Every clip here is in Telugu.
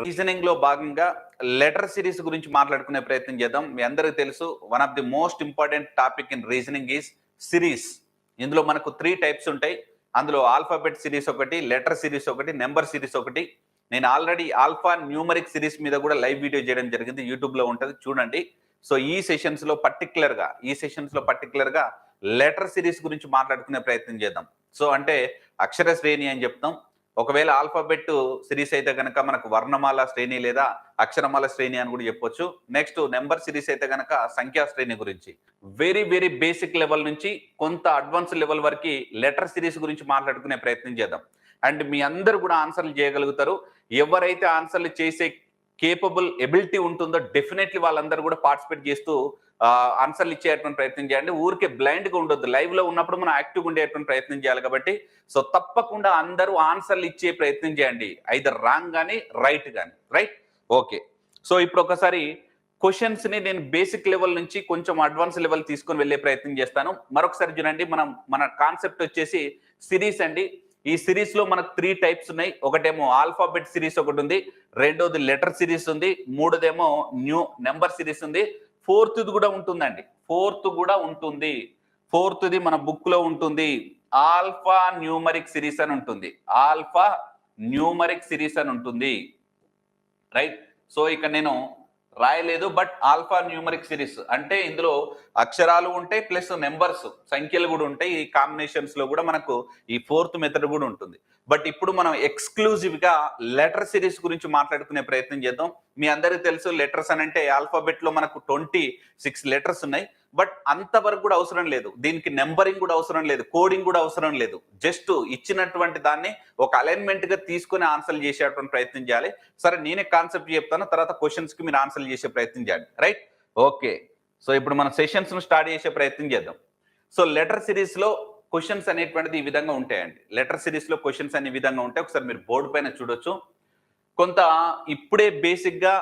రీజనింగ్ లో భాగంగా లెటర్ సిరీస్ గురించి మాట్లాడుకునే ప్రయత్నం చేద్దాం. మీ అందరికీ తెలుసు, one of the most important topic in reasoning is series. ఇందులో మనకు 3 టైప్స్ ఉంటాయి. అందులో ఆల్ఫాబెట్ సిరీస్ ఒకటి, లెటర్ సిరీస్ ఒకటి, నెంబర్ సిరీస్ ఒకటి. నేను ఆల్రెడీ ఆల్ఫా న్యూమరిక్ సిరీస్ మీద కూడా లైవ్ వీడియో చేయడం జరిగింది, యూట్యూబ్ లో ఉంటుంది, చూడండి. సో ఈ సెషన్స్ లో పర్టికులర్ గా లెటర్ సిరీస్ గురించి మాట్లాడుకునే ప్రయత్నం చేద్దాం. సో అంటే అక్షర శ్రేణి అని చెప్తాం. ఒకవేళ ఆల్ఫాబెట్ సిరీస్ అయితే కనుక మనకు వర్ణమాల శ్రేణి లేదా అక్షరమాల శ్రేణి అని కూడా చెప్పొచ్చు. నెక్స్ట్ నెంబర్ సిరీస్ అయితే కనుక సంఖ్యా శ్రేణి గురించి. వెరీ వెరీ బేసిక్ లెవెల్ నుంచి కొంత అడ్వాన్స్ లెవెల్ వరకు లెటర్ సిరీస్ గురించి మాట్లాడుకునే ప్రయత్నం చేద్దాం. అండ్ మీ అందరూ కూడా ఆన్సర్లు చేయగలుగుతారు. ఎవరైతే ఆన్సర్లు చేసే కేపబుల్ ఎబిలిటీ ఉంటుందో డెఫినెట్లీ వాళ్ళందరూ కూడా పార్టిసిపేట్ చేస్తూ ఆన్సర్లు ఇచ్చేటువంటి ప్రయత్నం చేయండి. ఊరికే బ్లైండ్ గా ఉండొద్దు. లైవ్ లో ఉన్నప్పుడు మనం యాక్టివ్గా ఉండేటువంటి ప్రయత్నం చేయాలి. కాబట్టి సో తప్పకుండా అందరూ ఆన్సర్లు ఇచ్చే ప్రయత్నం చేయండి, ఐదర్ రాంగ్ కానీ రైట్ కానీ. Right, okay. సో ఇప్పుడు ఒకసారి క్వశ్చన్స్ ని నేను బేసిక్ లెవెల్ నుంచి కొంచెం అడ్వాన్స్ లెవెల్ తీసుకొని వెళ్ళే ప్రయత్నం చేస్తాను. మరొకసారి చూడండి, మన కాన్సెప్ట్ వచ్చేసి సిరీస్ అండి. ఈ సిరీస్ లో మనకు 3 టైప్స్ ఉన్నాయి. ఒకటేమో ఆల్ఫాబెట్ సిరీస్ ఒకటి ఉంది, రెండోది లెటర్ సిరీస్ ఉంది, మూడోదేమో నెంబర్ సిరీస్ ఉంది, ఫోర్త్ది కూడా ఉంటుందండి. ఫోర్త్ది మన బుక్ లో ఉంటుంది, ఆల్ఫా న్యూమరిక్ సిరీస్ అని ఉంటుంది. ఆల్ఫా న్యూమరిక్ సిరీస్ అని ఉంటుంది. రైట్, సో ఇక నేను రాయలేదు, బట్ ఆల్ఫా న్యూమరిక్ సిరీస్ అంటే ఇందులో అక్షరాలు ఉంటాయి ప్లస్ నెంబర్స్, సంఖ్యలు కూడా ఉంటాయి. ఈ కాంబినేషన్స్ లో కూడా మనకు ఈ 4th మెథడ్ కూడా ఉంటుంది. బట్ ఇప్పుడు మనం ఎక్స్క్లూజివ్ గా లెటర్ సిరీస్ గురించి మాట్లాడుకునే ప్రయత్నం చేద్దాం. మీ అందరికీ తెలుసు, లెటర్స్ అని అంటే ఆల్ఫాబెట్ లో మనకు 26 లెటర్స్ ఉన్నాయి. బట్ అంతవరకు కూడా అవసరం లేదు. దీనికి నెంబరింగ్ కూడా అవసరం లేదు, కోడింగ్ కూడా అవసరం లేదు. జస్ట్ ఇచ్చినటువంటి దాన్ని ఒక అలైన్మెంట్ గా తీసుకుని ఆన్సర్ చేసేటువంటి ప్రయత్నం చేయాలి. సరే, నేనే కాన్సెప్ట్ చెప్తాను, తర్వాత క్వశ్చన్స్ కి మీరు ఆన్సర్ చేసే ప్రయత్నం చేయండి. Right, okay. సో ఇప్పుడు మన సెషన్స్ ను స్టార్ట్ చేసే ప్రయత్నం చేద్దాం. సో లెటర్ సిరీస్ లో క్వశ్చన్స్ అనేటువంటిది ఈ విధంగా ఉంటాయండి. లెటర్ సిరీస్ లో క్వశ్చన్స్ అనే విధంగా ఉంటాయి. ఒకసారి మీరు బోర్డు పైన చూడొచ్చు. కొంత ఇప్పుడే బేసిక్ గా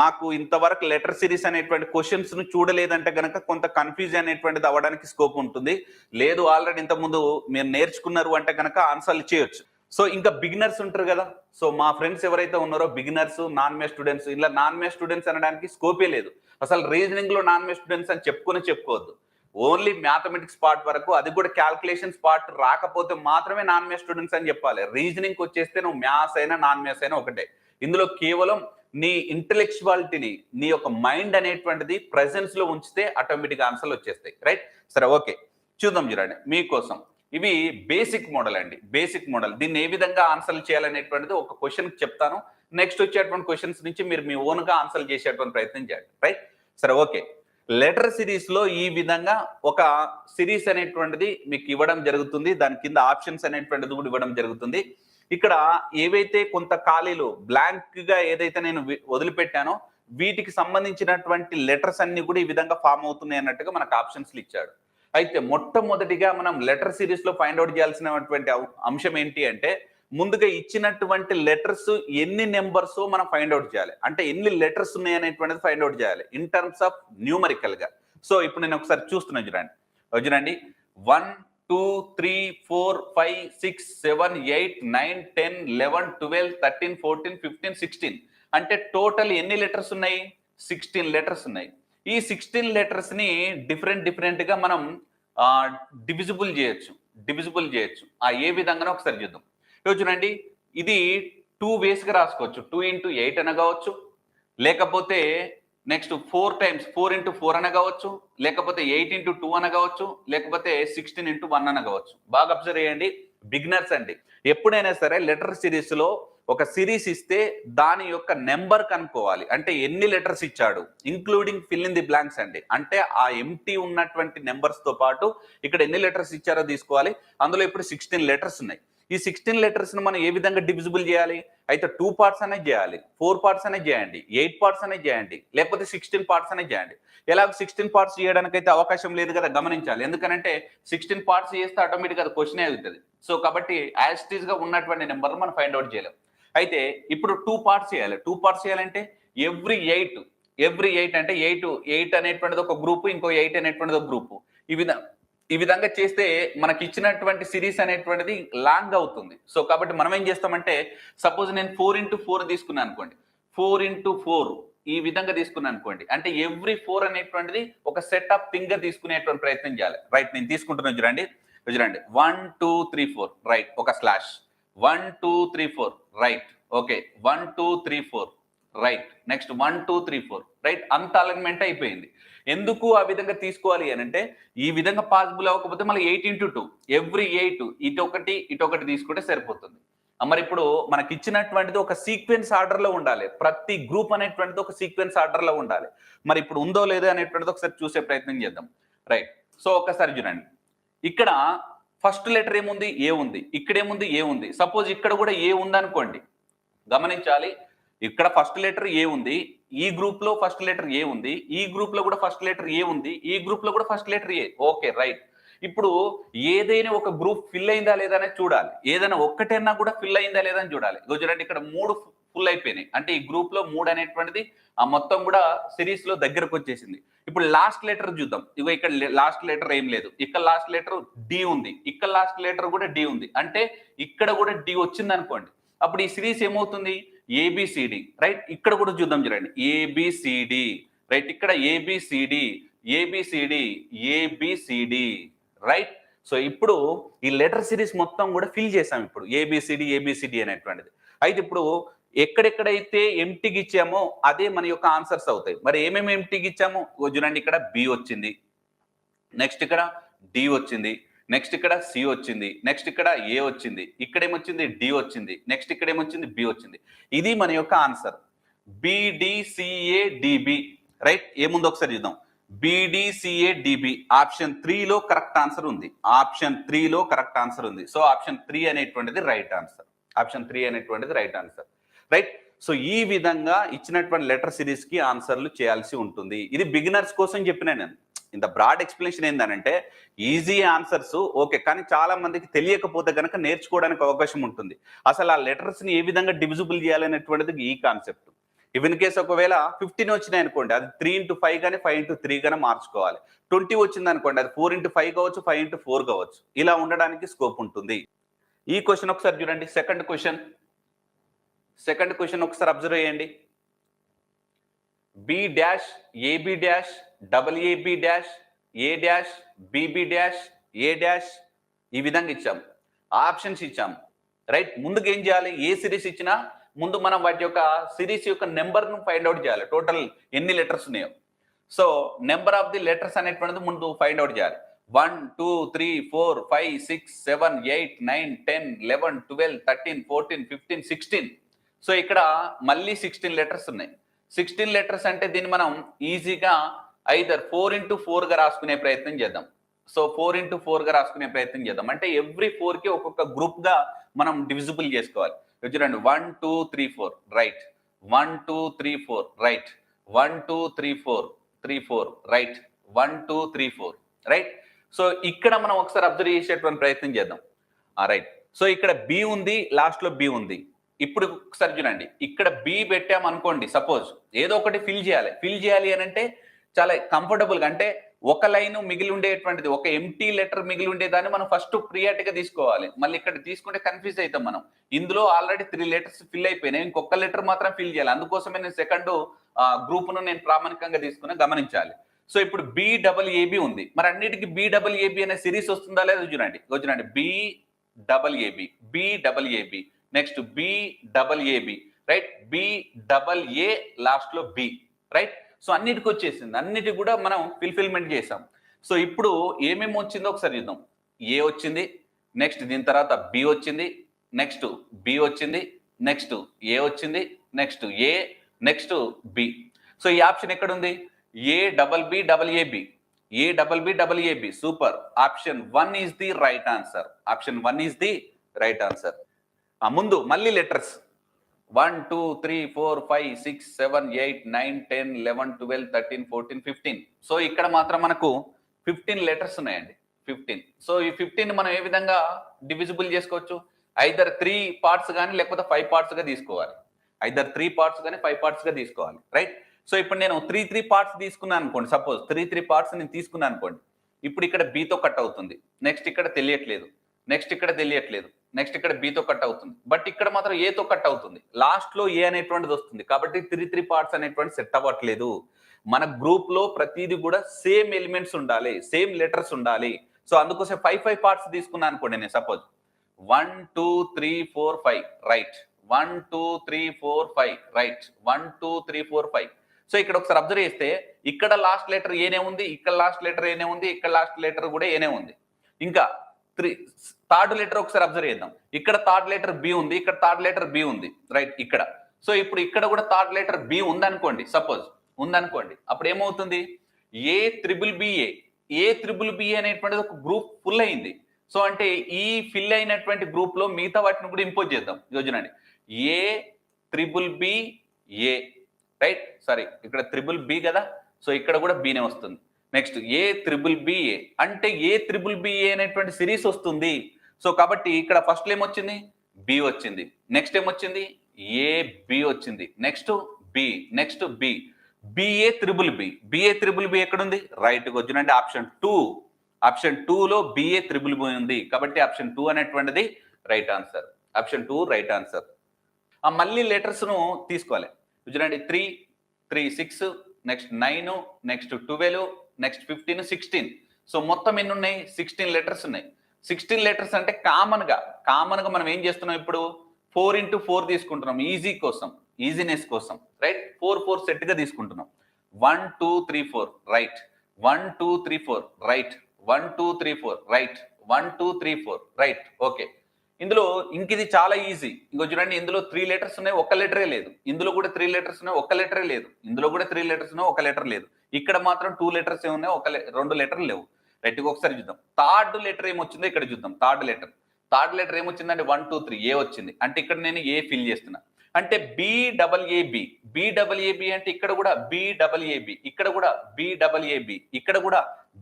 మాకు ఇంతవరకు లెటర్ సిరీస్ అనేటువంటి క్వశ్చన్స్ ను చూడలేదంటే కనుక కొంత కన్ఫ్యూజన్ అనేటువంటిది అవ్వడానికి స్కోప్ ఉంటుంది. లేదు, ఆల్రెడీ ఇంతకుముందు మీరు నేర్చుకున్నారు అంటే కనుక ఆన్సర్లు చేయొచ్చు. సో ఇంకా బిగినర్స్ ఉంటారు కదా. సో మా ఫ్రెండ్స్ ఎవరైతే ఉన్నారో బిగినర్స్, నాన్ మే స్టూడెంట్స్, ఇలా నాన్ మే స్టూడెంట్స్ అనడానికి స్కోపే లేదు. అసలు రీజనింగ్ లో నాన్ మే స్టూడెంట్స్ అని చెప్పుకోవద్దు. ఓన్లీ మ్యాథమెటిక్స్ పార్ట్ వరకు, అది కూడా క్యాల్కులేషన్స్ పార్ట్ రాకపోతే మాత్రమే నాన్ మే స్టూడెంట్స్ అని చెప్పాలి. రీజనింగ్ వచ్చేస్తే నువ్వు మ్యాథ్స్ అయినా నాన్ మ్యాథ్స్ అయినా ఒకటే. ఇందులో కేవలం నీ ఇంటెలెక్చువాలిటీని, నీ యొక్క మైండ్ అనేటువంటిది ప్రెసెన్స్ లో ఉంచితే ఆటోమేటిక్ ఆన్సర్లు వచ్చేస్తాయి. రైట్, సరే, ఓకే. చూద్దాం, చూడండి మీకోసం. ఇవి బేసిక్ మోడల్ అండి, బేసిక్ మోడల్. దీన్ని ఏ విధంగా ఆన్సర్లు చేయాలనేటువంటిది ఒక క్వశ్చన్ చెప్తాను. నెక్స్ట్ వచ్చేటువంటి క్వశ్చన్స్ నుంచి మీరు మీ ఓన్ గా ఆన్సర్ చేసేటువంటి ప్రయత్నం చేయండి. రైట్, సరే, ఓకే. లెటర్ సిరీస్ లో ఈ విధంగా ఒక సిరీస్ అనేటువంటిది మీకు ఇవ్వడం జరుగుతుంది. దాని కింద ఆప్షన్స్ అనేటువంటిది కూడా ఇవ్వడం జరుగుతుంది. ఇక్కడ ఏవైతే కొంత ఖాళీలు బ్లాంక్ గా ఏదైతే నేను వదిలిపెట్టానో వీటికి సంబంధించినటువంటి లెటర్స్ అన్ని కూడా ఈ విధంగా ఫామ్ అవుతున్నాయి అన్నట్టుగా మనకు ఆప్షన్స్ ఇచ్చాడు. అయితే మొట్టమొదటిగా మనం లెటర్ సిరీస్ లో ఫైండ్ అవుట్ చేయాల్సినటువంటి అంశం ఏంటి అంటే, ముందుగా ఇచ్చినటువంటి లెటర్స్ ఎన్ని నెంబర్స్ మనం ఫైండ్ అవుట్ చేయాలి. అంటే ఎన్ని లెటర్స్ ఉన్నాయి అనేటువంటిది ఫైండ్ అవుట్ చేయాలి ఇన్ టర్మ్స్ ఆఫ్ న్యూమరికల్ గా. సో ఇప్పుడు నేను ఒకసారి చూస్తున్నాను, చూడండి. 1 2 3 4 5 6 7 8 9 10 11 12 13 14 15 16 అంటే టోటల్ ఎన్ని లెటర్స్ ఉన్నాయి? 16 లెటర్స్ ఉన్నాయి. ఈ 16 లెటర్స్ ని డిఫరెంట్ గా మనం డివిజిబుల్ చేయొచ్చు. ఏ విధంగానో ఒకసారి చూద్దాం. చూడండి, ఇది 2 ways గా రాసుకోవచ్చు. 2 into 8 అనగావచ్చు, లేకపోతే నెక్స్ట్ 4 times 4 into 4 అనగావచ్చు, లేకపోతే 8 into 2 అనగావచ్చు, లేకపోతే 16 into 1 అనగావచ్చు. బాగా అబ్జర్వ్ చేయండి బిగినర్స్ అండి. ఎప్పుడైనా సరే లెటర్ సిరీస్ లో ఒక సిరీస్ ఇస్తే దాని యొక్క నెంబర్ కనుక్కోవాలి. అంటే ఎన్ని లెటర్స్ ఇచ్చాడు, including fill in the blanks అండి. అంటే ఆ ఎంటీ ఉన్నటువంటి నెంబర్స్ తో పాటు ఇక్కడ ఎన్ని లెటర్స్ ఇచ్చారో తీసుకోవాలి. అందులో ఇప్పుడు 16 లెటర్స్ ఉన్నాయి. ఈ 16 లెటర్స్ ను మనం ఏ విధంగా డివిజిబుల్ చేయాలి? అయితే 2 parts అనేది చేయాలి, 4 parts అనేది చేయండి, 8 parts అనేది చేయండి, లేకపోతే 16 parts అనేది చేయండి. ఎలాగో 16 parts చేయడానికి అయితే అవకాశం లేదు కదా, గమనించాలి. ఎందుకంటే 16 parts చేస్తే ఆటోమేటిక్ అది క్వశ్చన్ అవుతుంది. సో కాబట్టి యాజ్ ఇట్ ఈస్ గా ఉన్నటువంటి నెంబర్ మనం ఫైండ్ అవుట్ చేయలేం. అయితే ఇప్పుడు 2 parts చేయాలి. 2 parts చేయాలంటే ఎవ్రీ 8 అంటే 8 అనేటువంటిది ఒక గ్రూప్, ఇంకో 8 అనేటువంటిది ఒక గ్రూప్. ఈ విధంగా చేస్తే మనకి ఇచ్చినటువంటి సిరీస్ అనేటువంటిది లాంగ్ అవుతుంది. సో కాబట్టి మనం ఏం చేస్తామంటే, సపోజ్ నేను 4 into 4 తీసుకున్నాను అనుకోండి. 4 into 4 ఈ విధంగా తీసుకున్నాను అనుకోండి, అంటే ఎవ్రీ 4 అనేటువంటిది ఒక సెట్ ఆఫ్ థింగ్ గా తీసుకునేటువంటి ప్రయత్నం చేయాలి. రైట్, నేను తీసుకుంటున్నాను చూడండి. 1 2 3 4 రైట్, ఒక slash 1 2 3 4 right, okay 1 2 3 4 right, next 1 2 3 4 right. అంత అలైన్మెంట్ అయిపోయింది. ఎందుకు ఆ విధంగా తీసుకోవాలి అని అంటే, ఈ విధంగా పాసిబుల్ అవ్వకపోతే మళ్ళీ 8 into 2 ఎవ్రీ 8 ఇటొకటి తీసుకుంటే సరిపోతుంది. మరి ఇప్పుడు మనకి ఇచ్చినటువంటిది ఒక సీక్వెన్స్ ఆర్డర్ లో ఉండాలి. ప్రతి గ్రూప్ అనేటువంటిది ఒక సీక్వెన్స్ ఆర్డర్ లో ఉండాలి. మరి ఇప్పుడు ఉందో లేదో అనేటువంటిది ఒకసారి చూసే ప్రయత్నం చేద్దాం. రైట్, సో ఒకసారి చూడండి. ఇక్కడ ఫస్ట్ లెటర్ ఏముంది? ఏ ఉంది. ఇక్కడ ఏముంది? ఏ ఉంది. సపోజ్ ఇక్కడ కూడా ఏ ఉందనుకోండి, గమనించాలి. ఇక్కడ ఫస్ట్ లెటర్ ఏ ఉంది, ఈ గ్రూప్ లో ఫస్ట్ లెటర్ ఏ ఉంది, ఈ గ్రూప్ లో కూడా ఫస్ట్ లెటర్ ఏ ఉంది, ఈ గ్రూప్ లో కూడా first letter A. Okay right. ఇప్పుడు ఏదైనా ఒక గ్రూప్ ఫిల్ అయిందా లేదా అనేది చూడాలి. ఏదైనా ఒక్కటైనా కూడా ఫిల్ అయిందా లేదా అని చూడాలి. చూడండి, ఇక్కడ 3 ఫుల్ అయిపోయినాయి, అంటే ఈ గ్రూప్ లో 3 అనేటువంటిది ఆ మొత్తం కూడా సిరీస్ లో దగ్గరకు వచ్చేసింది. ఇప్పుడు లాస్ట్ లెటర్ చూద్దాం. ఇగో ఇక్కడ లాస్ట్ లెటర్ ఏం లేదు, ఇక్కడ లాస్ట్ లెటర్ డి ఉంది, ఇక్కడ లాస్ట్ లెటర్ కూడా డి ఉంది, అంటే ఇక్కడ కూడా డి వచ్చింది అనుకోండి. అప్పుడు ఈ సిరీస్ ఏమవుతుంది? ఏబిసిడి. రైట్, ఇక్కడ కూడా చూద్దాం చూడండి. ఏబిసిడి రైట్, ఇక్కడ A B C D A B C D A B C D right. So ఇప్పుడు ఈ లెటర్ సిరీస్ మొత్తం కూడా ఫిల్ చేసాం ఇప్పుడు ఏబిసిడి అనేటువంటిది. అయితే ఇప్పుడు ఎక్కడెక్కడైతే ఎంటీకి ఇచ్చామో అదే మన యొక్క ఆన్సర్స్ అవుతాయి. మరి ఏమేమి ఎంటీకి ఇచ్చామో చూడండి. ఇక్కడ బి వచ్చింది, నెక్స్ట్ ఇక్కడ డి వచ్చింది, నెక్స్ట్ ఇక్కడ సి వచ్చింది, నెక్స్ట్ ఇక్కడ ఏ వచ్చింది, ఇక్కడ ఏమొచ్చింది? డి వచ్చింది, నెక్స్ట్ ఇక్కడ ఏమొచ్చింది? బి వచ్చింది. ఇది మన యొక్క ఆన్సర్, బిడిసిఏడిబి. రైట్, ఏముందో ఒకసారి చూద్దాం. బిడిసిఏడిబి ఆప్షన్ 3 లో కరెక్ట్ ఆన్సర్ ఉంది. ఆప్షన్ 3 లో కరెక్ట్ ఆన్సర్ ఉంది. సో ఆప్షన్ 3 అనేటువంటిది రైట్ ఆన్సర్. ఆప్షన్ 3 అనేటువంటిది రైట్ ఆన్సర్. రైట్. సో ఈ విధంగా ఇచ్చినటువంటి లెటర్ సిరీస్ కి ఆన్సర్లు చేయాల్సి ఉంటుంది. ఇది బిగినర్స్ కోసం చెప్పిన నేను. ఇంత బ్రాడ్ ఎక్స్ప్లెనేషన్ ఏంటంటే ఈజీ ఆన్సర్స్ ఓకే, కానీ చాలా మందికి తెలియకపోతే కనుక నేర్చుకోవడానికి అవకాశం ఉంటుంది. అసలు ఆ లెటర్స్ ని ఏ విధంగా డివిజిబుల్ చేయాలనేటువంటిది ఈ కాన్సెప్ట్. ఇవన్ కేసు ఒకవేళ 15 వచ్చినాయి అనుకోండి, అది 3 into 5 కానీ 5 into 3 కానీ మార్చుకోవాలి. 20 వచ్చింది అనుకోండి, అది 4 into 5 కావచ్చు, 5 into 4 కావచ్చు. ఇలా ఉండడానికి స్కోప్ ఉంటుంది. ఈ క్వశ్చన్ ఒకసారి చూడండి. సెకండ్ క్వశ్చన్ ఒకసారి అబ్జర్వ్ చేయండి. B dash A B dash double A B dash A dash B B dash A dash ఈ విధంగా ఇచ్చాము, ఆప్షన్స్ ఇచ్చాము. రైట్, ముందుకు ఏం చేయాలి? ఏ సిరీస్ ఇచ్చినా ముందు మనం వాటి యొక్క సిరీస్ యొక్క నెంబర్ ను ఫైండ్ అవుట్ చేయాలి. టోటల్ ఎన్ని లెటర్స్ ఉన్నాయో. So number of the letters అనేటువంటిది ముందు ఫైండ్ అవుట్ చేయాలి. 1 2 3 4 5 6 7 8 9 10 11 12 13 14 15 16. సో ఇక్కడ మళ్ళీ 16 లెటర్స్ ఉన్నాయి. 16 లెటర్స్ అంటే దీన్ని మనం ఈజీగా ఐదర్ 4 into 4 గా రాసుకునే ప్రయత్నం చేద్దాం. సో 4 into 4 గా రాసుకునే ప్రయత్నం చేద్దాం. అంటే ఎవ్రీ 4 కి ఒక్కొక్క గ్రూప్ గా మనం డివిజిబుల్ చేసుకోవాలి. చూడండి, 1 2 3 4 right, 1 2 3 4 right, 1 2 3 4 3 4 right, 1 2 3 4 right. So ఇక్కడ మనం ఒకసారి అబ్జర్వ్ చేసేటువంటి ప్రయత్నం చేద్దాం. రైట్, సో ఇక్కడ బి ఉంది, లాస్ట్ లో బి ఉంది. ఇప్పుడు ఒకసారి చూడండి, ఇక్కడ బి పెట్టాం అనుకోండి. సపోజ్ ఏదో ఒకటి ఫిల్ చేయాలి అని అంటే చాలా కంఫర్టబుల్ గా, అంటే ఒక లైన్ మిగిలి ఉండేటువంటిది, ఒక ఎంటీ లెటర్ మిగిలి ఉండేదాన్ని మనం ఫస్ట్ ప్రియారిటీగా తీసుకోవాలి. మళ్ళీ ఇక్కడ తీసుకుంటే కన్ఫ్యూజ్ అవుతాం మనం. ఇందులో ఆల్రెడీ 3 లెటర్స్ ఫిల్ అయిపోయినాయి, ఇంకొక లెటర్ మాత్రం ఫిల్ చేయాలి. అందుకోసమే నేను సెకండ్ గ్రూప్ ను నేను ప్రామాణికంగా తీసుకుని గమనించాలి. సో ఇప్పుడు బిడబ్ల్యూఏబి ఉంది, మరి అన్నిటికీ బిడబ్ల్యూఏబి అనే సిరీస్ వస్తుందా లేదా చూడండి. బిడబ్ల్యూఏబి నెక్స్ట్ బిడబ్ల్యూఏబి రైట్, బిడబ్ల్యూఏ లాస్ట్ లో బి రైట్. సో అన్నిటికి వచ్చేసింది, అన్నిటి కూడా మనం ఫిల్ఫిల్మెంట్ చేసాం. సో ఇప్పుడు ఏమేమి వచ్చిందో ఒకసారి చూద్దాం. ఏ వచ్చింది, నెక్స్ట్ దీని తర్వాత బి వచ్చింది, నెక్స్ట్ బి వచ్చింది, నెక్స్ట్ ఏ వచ్చింది, next A, next B. So ఈ ఆప్షన్ ఎక్కడ ఉంది? A B B A B. Super. Option 1 is the right answer. Option 1 is the right answer. ముందు మళ్ళీ లెటర్స్ 1 2 3 4 5 6 7 8 9 10 11 12 13 14 15. సో ఇక్కడ మాత్రం మనకు 15 లెటర్స్ ఉన్నాయండి. 15. సో ఈ 15 మనం ఏ విధంగా డివిజిబుల్ చేసుకోవచ్చు? ఐదర్ 3 పార్ట్స్ కానీ లేకపోతే 5 పార్ట్స్ గా తీసుకోవాలి. ఐదర్ 3 పార్ట్స్ కానీ 5 పార్ట్స్ గా తీసుకోవాలి. రైట్. సో ఇప్పుడు నేను 3 పార్ట్స్ తీసుకున్నాను అనుకోండి. సపోజ్ 3 పార్ట్స్ నేను తీసుకున్నాను అనుకోండి. ఇప్పుడు ఇక్కడ బితో కట్ అవుతుంది, నెక్స్ట్ ఇక్కడ తెలియట్లేదు, నెక్స్ట్ ఇక్కడ తెలియట్లేదు, నెక్స్ట్ ఇక్కడ బితో కట్ అవుతుంది, బట్ ఇక్కడ మాత్రం ఏతో కట్ అవుతుంది, లాస్ట్ లో ఏ అనేటువంటిది వస్తుంది. కాబట్టి 3 పార్ట్స్ అనేటువంటి సెట్ అవ్వట్లేదు. మన గ్రూప్ లో ప్రతిదీ కూడా సేమ్ ఎలిమెంట్స్ ఉండాలి, సేమ్ లెటర్స్ ఉండాలి. సో అందుకోసం 5 పార్ట్స్ తీసుకున్నాను అనుకోండి. నేను సపోజ్ 1 2 3 4 5 రైట్, 1 2 3 4 5 రైట్, 1 2 3 4 5. సో ఇక్కడ ఒకసారి అబ్జర్వ్ చేస్తే ఇక్కడ లాస్ట్ లెటర్ ఏనే ఉంది, ఇక్కడ లాస్ట్ లెటర్ ఏనే ఉంది, ఇక్కడ లాస్ట్ లెటర్ కూడా ఏనే ఉంది. ఇంకా థర్డ్ లెటర్ ఒకసారి అబ్జర్వ్ చేద్దాం. ఇక్కడ థర్డ్ లెటర్ బి ఉంది, ఇక్కడ థర్డ్ లెటర్ బి ఉంది రైట్ ఇక్కడ. సో ఇప్పుడు ఇక్కడ కూడా థర్డ్ లెటర్ బి ఉందనుకోండి, సపోజ్ ఉందనుకోండి, అప్పుడు ఏమవుతుంది, ఏ త్రిబుల్ బి అనేటువంటిది ఒక గ్రూప్ ఫుల్ అయింది. సో అంటే ఈ ఫిల్ అయినటువంటి గ్రూప్ లో మిగతా వాటిని కూడా ఇంపోజ్ చేద్దాం. యోజనండి ఏ త్రిబుల్ బి ఏ రైట్, సారీ ఇక్కడ త్రిబుల్ బి కదా, సో ఇక్కడ కూడా బీనే వస్తుంది. నెక్స్ట్ ఏ త్రిబుల్ బి ఏ అంటే ఏ త్రిబుల్ బి ఏ అనేటువంటి సిరీస్ వస్తుంది. సో కాబట్టి ఇక్కడ ఫస్ట్ ఏమొచ్చింది, బి వచ్చింది, నెక్స్ట్ ఏమొచ్చింది, ఏ బి వచ్చింది, next B, next B, B A triple B ఎక్కడుంది, రైట్ వచ్చిందంటే ఆప్షన్ 2 లో బిఏ త్రిబుల్ బి ఉంది. కాబట్టి ఆప్షన్ 2 అనేటువంటిది right answer. Option 2 right answer. మళ్ళీ లెటర్స్ ను తీసుకోవాలి. చూడండి 3 3 6 నెక్స్ట్ 9 నెక్స్ట్ 12 నెక్స్ట్ 15 16. సో మొత్తం ఎన్ని ఉన్నాయి, 16 లెటర్స్ ఉన్నాయి. 16 లెటర్స్ అంటే కామన్ గా మనం ఏం చేస్తున్నాం, ఇప్పుడు 4 into 4 తీసుకుంటున్నాం, ఈజీనెస్ కోసం రైట్. 4 4 సెట్ గా తీసుకుంటున్నాం. 1 2 3 4 right, 1 2 3 4 right, 1 2 3 4 right, 1 2 3 4 right. Okay, ఇందులో ఇంక ఇది చాలా ఈజీ. ఇంకో చూడండి, ఇందులో 3 లెటర్స్ ఉన్నాయి, ఒక్క లెటరే లేదు. ఇందులో కూడా 3 లెటర్స్ ఉన్నాయి, ఒక్క లెటరే లేదు. ఇందులో కూడా 3 లెటర్స్ ఉన్నాయి, ఒక లెటర్ లేదు. ఇక్కడ మాత్రం 2 లెటర్స్ ఉన్నాయి, 2 లెటర్లు లేవు. రైట్, ఒకసారి చూద్దాం. థర్డ్ లెటర్ ఏమొచ్చిందో ఇక్కడ చూద్దాం. థర్డ్ లెటర్ ఏమొచ్చిందంటే 1 2 3 ఏ వచ్చింది. అంటే ఇక్కడ నేను ఏ ఫిల్ చేస్తున్నా. అంటే బిడబ్ల్యూఏబి అంటే ఇక్కడ కూడా బిడబ్ల్యూఏబి, ఇక్కడ కూడా బిడబ్ల్యూఏబి, ఇక్కడ కూడా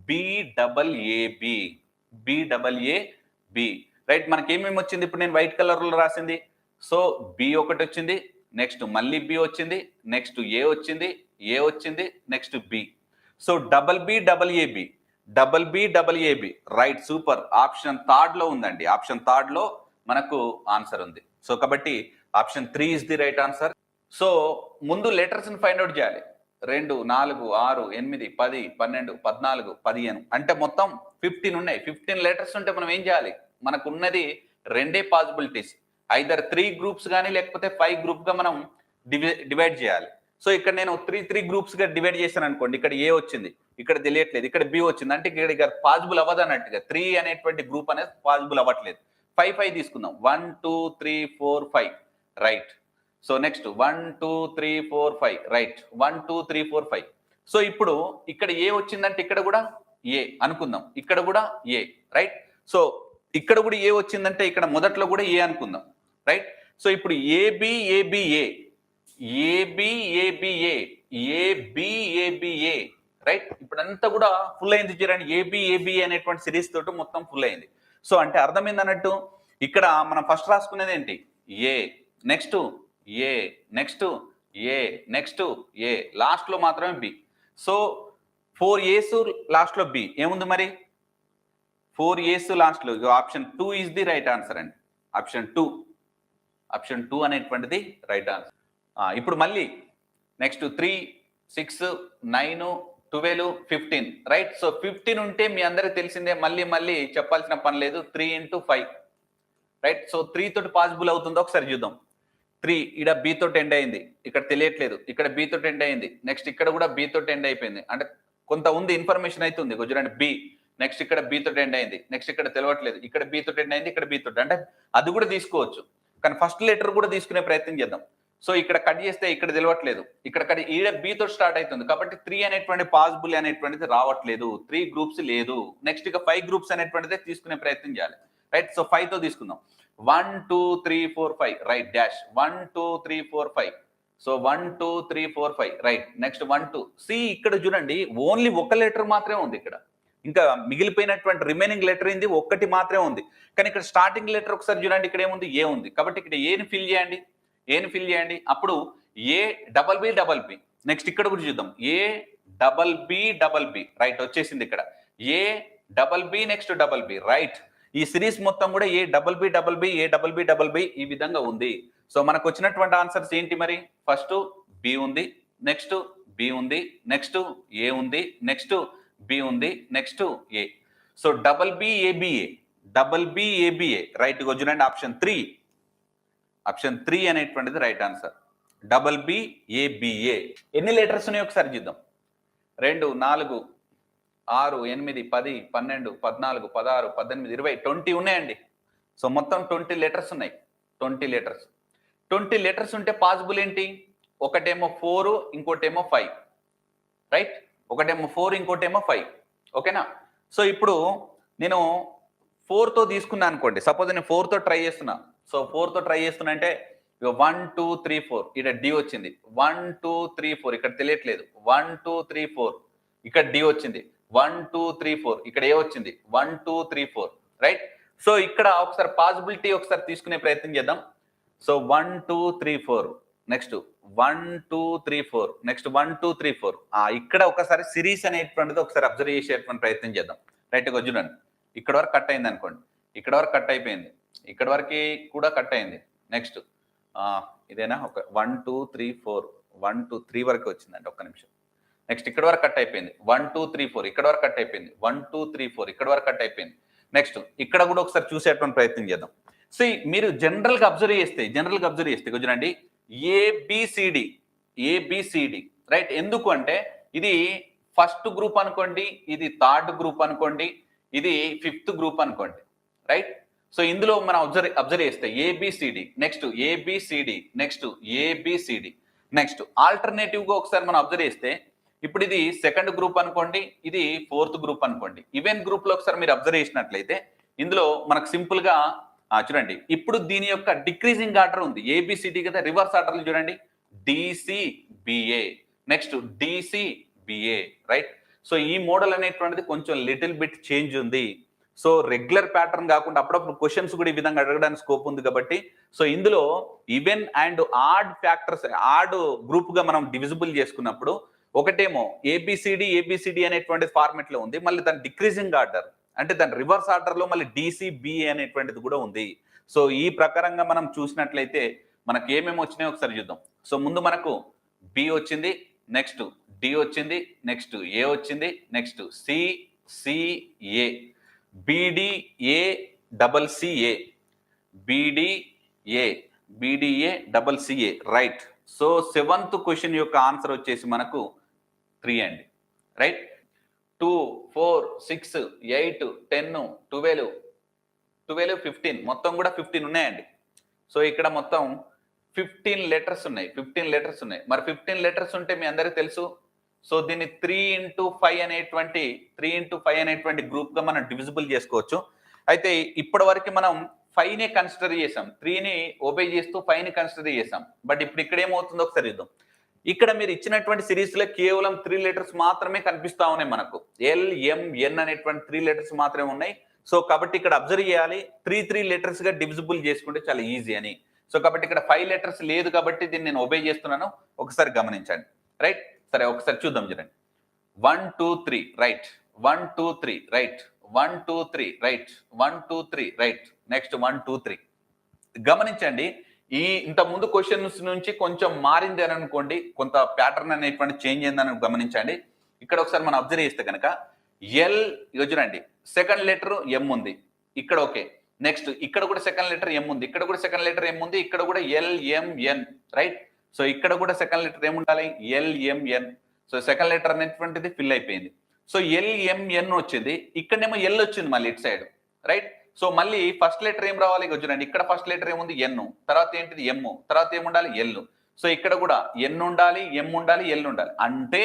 బిడబ్ల్యూఏబి రైట్. మనకి ఏమేమి వచ్చింది, ఇప్పుడు నేను వైట్ కలర్ లో రాసింది. సో బి ఒకటి వచ్చింది, నెక్స్ట్ మళ్ళీ బి వచ్చింది, నెక్స్ట్ ఏ వచ్చింది, next B. So B W A B right, super. Option 3 లో ఉందండి, ఆప్షన్ 3 లో మనకు ఆన్సర్ ఉంది. సో కాబట్టి option 3 is the right answer. So ముందు లెటర్స్ ని ఫైండ్ అవుట్ చేయాలి. 2 4 6 8 10 12 14 15 అంటే మొత్తం 15 ఉన్నాయి. 15 లెటర్స్ ఉంటే మనం ఏం చేయాలి, మనకు ఉన్నది 2 పాసిబిలిటీస్, ఐదర్ 3 గ్రూప్స్ కానీ లేకపోతే 5 గ్రూప్ గా మనం డివైడ్ చేయాలి. సో ఇక్కడ నేను 3 గ్రూప్స్ గా డివైడ్ చేశాను అనుకోండి. ఇక్కడ ఏ వచ్చింది, ఇక్కడ తెలియట్లేదు, ఇక్కడ బి వచ్చింది, అంటే ఇక్కడ పాసిబుల్ అవ్వదు అన్నట్టుగా. 3 అనేటువంటి గ్రూప్ అనేది పాసిబుల్ అవ్వట్లేదు. 5 తీసుకుందాం. 1 2 3 4 5 right. So next 1 2 3 4 5 right, 1 2 3 4 5. So ఇప్పుడు ఇక్కడ ఏ వచ్చిందంటే ఇక్కడ కూడా ఏ అనుకుందాం, ఇక్కడ కూడా ఏ రైట్. సో ఇక్కడ కూడా ఏ వచ్చిందంటే ఇక్కడ మొదట్లో కూడా ఏ అనుకుందాం రైట్. సో ఇప్పుడు ఏబిఏబిఏ రైట్. ఇప్పుడు అంతా కూడా ఫుల్ అయింది. చూడండి ఏబిఏబి అనేటువంటి సిరీస్ తోటి మొత్తం ఫుల్ అయింది. సో అంటే అర్థమైంది అన్నట్టు. ఇక్కడ మనం ఫస్ట్ రాసుకునేది ఏంటి, ఏ, next A, next A, next A, last లో మాత్రమే బి. సో 4 A's లాస్ట్ లో బి ఏముంది మరి, 4 A's లాస్ట్ లో. Option 2 is the right answer అండి. ఆప్షన్ 2 అనేటువంటిది రైట్ ఆన్సర్. ఇప్పుడు మళ్ళీ నెక్స్ట్ 3 6 9 12 15 రైట్. సో 15 ఉంటే మీ అందరికి తెలిసిందే, మళ్ళీ చెప్పాల్సిన పని లేదు. 3 into 5 రైట్. సో 3 తోటి పాసిబుల్ అవుతుందో ఒకసారి చూద్దాం. 3 ఇక్కడ బి తోటి ఎండ్ అయింది, ఇక్కడ తెలియట్లేదు, ఇక్కడ బి తోటి ఎండ్ అయింది, నెక్స్ట్ ఇక్కడ కూడా బి తోటి ఎండ్ అయిపోయింది, అంటే కొంత ఉంది ఇన్ఫర్మేషన్ అయితే ఉంది. చూడండి బి, నెక్స్ట్ ఇక్కడ బి తోటి ఎండ్ అయింది, నెక్స్ట్ ఇక్కడ తెలియట్లేదు, ఇక్కడ బి తోటి ఎండ్ అయింది, ఇక్కడ బి తోటి, అంటే అది కూడా తీసుకోవచ్చు. కానీ ఫస్ట్ లెటర్ కూడా తీసుకునే ప్రయత్నం చేద్దాం. సో ఇక్కడ కట్ చేస్తే ఇక్కడ తెలియట్లేదు, ఇక్కడ కట్ ఈడ బి తోటి స్టార్ట్ అవుతుంది. కాబట్టి 3 అనేటువంటి పాసిబుల్ అనేటువంటిది రావట్లేదు, 3 గ్రూప్స్ లేదు. నెక్స్ట్ ఇక 5 గ్రూప్స్ అనేటువంటిది తీసుకునే ప్రయత్నం చేయాలి రైట్. సో 5 తో తీసుకుందాం. 1 2 3 4 5 right dash, 1 2 3 4 5. So 1 2 3 4 5 right. Next 1 2 C. ఇక్కడ చూడండి ఓన్లీ ఒక లెటర్ మాత్రమే ఉంది ఇక్కడ, ఇంకా మిగిలిపోయినటువంటి రిమైనింగ్ లెటర్ ఏంది, ఒక్కటి మాత్రమే ఉంది. కానీ ఇక్కడ స్టార్టింగ్ లెటర్ ఒకసారి చూడండి, ఇక్కడ ఏముంది, ఏ ఉంది. కాబట్టి ఇక్కడ ఏని ఫిల్ చేయండి, అప్పుడు ఏ డబల్ బి. నెక్స్ట్ ఇక్కడ కూడా చూద్దాం, ఏ డబల్ బి రైట్ వచ్చేసింది. ఇక్కడ A double B next double B right. ఈ సిరీస్ మొత్తం కూడా A double B double B A double B double B ఈ విధంగా ఉంది. సో మనకు వచ్చినటువంటి ఆన్సర్స్ ఏంటి మరి? ఫస్ట్ బి ఉంది, నెక్స్ట్ బి ఉంది, నెక్స్ట్ ఏ ఉంది, నెక్స్ట్ బి ఉంది, next A. So double B A B A, double B A B A right గా చూడండి. ఆప్షన్ 3 అనేటువంటిది right answer. Double B A B A. ఎన్ని లెటర్స్ ఉన్నాయి ఒకసారి చూద్దాం. 2 4 6 8 10 12 14 16 18 20 20 ఉన్నాయండి. సో మొత్తం 20 లెటర్స్ ఉన్నాయి. 20 లెటర్స్ ఉంటే పాసిబుల్ ఏంటి? ఒకటేమో 4 ఇంకోటేమో 5 రైట్. ఒకటేమో 4 ఇంకోటేమో 5 ఓకేనా. సో ఇప్పుడు నేను 4తో తీసుకున్నా అనుకోండి. సపోజ్ నేను 4తో ట్రై చేస్తున్నా. సో 4తో ట్రై చేస్తున్నా అంటే 1 2 3 4 ఇక్కడ డి వచ్చింది. 1 2 3 4 ఇక్కడ తెలియట్లేదు. 1 2 3 4 ఇక్కడ డి వచ్చింది. 1 2 3 4 ఇక్కడ ఏ వచ్చింది. 1 2 3 4 రైట్. సో ఇక్కడ ఒకసారి పాసిబిలిటీ ఒకసారి తీసుకునే ప్రయత్నం చేద్దాం. So 1 2 3 4 next 1 2 3 4 next 1 2 3 4. ఇక్కడ ఒకసారి సిరీస్ అనేటువంటిది ఒకసారి అబ్జర్వ్ చేసేటువంటి ప్రయత్నం చేద్దాం. రైట్ గా చూడండి. ఇక్కడ వరకు కట్ అయింది అనుకోండి. ఇక్కడ వరకు కట్ అయిపోయింది. ఇక్కడ వరకు కూడా కట్ అయింది. నెక్స్ట్ ఇదేనా ఒక 1 2 3 4 1 2 3 వరకు వచ్చిందండి. ఒక్క నిమిషం. నెక్స్ట్ ఇక్కడ వరకు కట్ అయిపోయింది. 1 2 3 4 ఇక్కడ వరకు కట్ అయిపోయింది. 1 2 3 4 ఇక్కడ వరకు కట్ అయిపోయింది. నెక్స్ట్ ఇక్కడ కూడా ఒకసారి చూసేటువంటి ప్రయత్నం చేద్దాం. సో మీరు జనరల్ గా అబ్జర్వ్ చేస్తే చూడండి ఏబిసిడి రైట్. ఎందుకు అంటే ఇది ఫస్ట్ గ్రూప్ అనుకోండి, ఇది థర్డ్ గ్రూప్ అనుకోండి, ఇది ఫిఫ్త్ గ్రూప్ అనుకోండి రైట్. సో ఇందులో మనం అబ్జర్వ్ చేస్తే A B C D next A B C D next A B C D next alternative గా ఒకసారి మనం అబ్జర్వ్ చేస్తే ఇప్పుడు ఇది సెకండ్ గ్రూప్ అనుకోండి, ఇది ఫోర్త్ గ్రూప్ అనుకోండి. ఈవెన్ గ్రూప్ లో ఒకసారి మీరు అబ్జర్వ్ చేసినట్లయితే ఇందులో మనకు సింపుల్ గా చూడండి. ఇప్పుడు దీని యొక్క డిక్రీజింగ్ ఆర్డర్ ఉంది. ఏబిసిడి కదా, రివర్స్ ఆర్డర్లు చూడండి. DCBA next DCBA right. So ఈ మోడల్ అనేటువంటిది కొంచెం లిటిల్ బిట్ చేంజ్ ఉంది. సో రెగ్యులర్ ప్యాటర్న్ కాకుండా అప్పుడప్పుడు క్వశ్చన్స్ కూడా ఈ విధంగా అడగడానికి స్కోప్ ఉంది కాబట్టి సో ఇందులో even and odd factors odd group గా మనం డివిజిబుల్ చేసుకున్నప్పుడు ఒకటేమో ఏబిసిడి అనేటువంటి ఫార్మెట్ లో ఉంది. మళ్ళీ దాని డిక్రీజింగ్ ఆర్డర్ అంటే దాని రివర్స్ ఆర్డర్ లో మళ్ళీ డిసిబిఏ అనేటువంటిది కూడా ఉంది. సో ఈ ప్రకారంగా మనం చూసినట్లయితే మనకు ఏమేమి వచ్చినాయో ఒకసారి చూద్దాం. సో ముందు మనకు బి వచ్చింది, నెక్స్ట్ డి వచ్చింది, నెక్స్ట్ ఏ వచ్చింది, next C A B D A double C A B D A double C A right. So 7th question యొక్క ఆన్సర్ వచ్చేసి మనకు 3 అండి రైట్. 2 4 6 8 10 12 15 మొత్తం కూడా 15 ఉన్నాయండి. సో ఇక్కడ మొత్తం 15 లెటర్స్ ఉన్నాయి. మరి 15 లెటర్స్ ఉంటే మీ అందరికీ తెలుసు. సో దీన్ని 3 into 5 అనేటువంటి గ్రూప్ గా మనం డివిజిబుల్ చేసుకోవచ్చు. అయితే ఇప్పటి వరకు మనం 5నే కన్సిడర్ చేసాం. 3ని ఓబే చేస్తూ 5ని కన్సిడర్ చేసాం. బట్ ఇప్పుడు ఇక్కడ ఏమవుతుందో ఒకసారి చూద్దాం. ఇక్కడ మీరు ఇచ్చినటువంటి సిరీస్ లో కేవలం 3 లెటర్స్ మాత్రమే కనిపిస్తా ఉన్నాయి. మనకు LMN అనేటువంటి 3 లెటర్స్ మాత్రమే ఉన్నాయి. సో కాబట్టి ఇక్కడ అబ్జర్వ్ చేయాలి 3 లెటర్స్ గా డివిజిబుల్ చేసుకుంటే చాలా ఈజీ అని. సో కాబట్టి ఇక్కడ 5 లెటర్స్ లేదు కాబట్టి దీన్ని నేను ఒబే చేస్తున్నాను. ఒకసారి గమనించండి రైట్. సరే ఒకసారి చూద్దాం చూడండి. 1 2 3 right, 1 2 3 right, 1 2 3 right, 1 2 3 right, next 1 2 3. గమనించండి ఈ ఇంత ముందు క్వశ్చన్స్ నుంచి కొంచెం మారింది అని అనుకోండి, కొంత ప్యాటర్న్ అనేటువంటి చేంజ్ అయిందని గమనించండి. ఇక్కడ ఒకసారి మనం అబ్జర్వ్ చేస్తే కనుక ఎల్ ఇక చూడండి సెకండ్ లెటర్ ఎం ఉంది ఇక్కడ ఓకే. నెక్స్ట్ ఇక్కడ కూడా సెకండ్ లెటర్ ఎం ఉంది, ఇక్కడ కూడా సెకండ్ లెటర్ ఎం ఉంది, ఇక్కడ కూడా LMN రైట్. సో ఇక్కడ కూడా సెకండ్ లెటర్ ఏముండాలి LMN. సో సెకండ్ లెటర్ అనేటువంటిది ఫిల్ అయిపోయింది. సో LMN వచ్చింది, ఇక్కడనేమో ఎల్ వచ్చింది మళ్ళీ ఇటు సైడ్ రైట్. సో మళ్ళీ ఫస్ట్ లెటర్ ఏం రావాలి చూడండి. ఇక్కడ ఫస్ట్ లెటర్ ఏముంది ఎన్, తర్వాత ఏంటిది ఎమ్, తర్వాత ఏముండాలి ఎల్. సో ఇక్కడ కూడా ఎన్ ఉండాలి, ఎం ఉండాలి, ఎల్ ఉండాలి. అంటే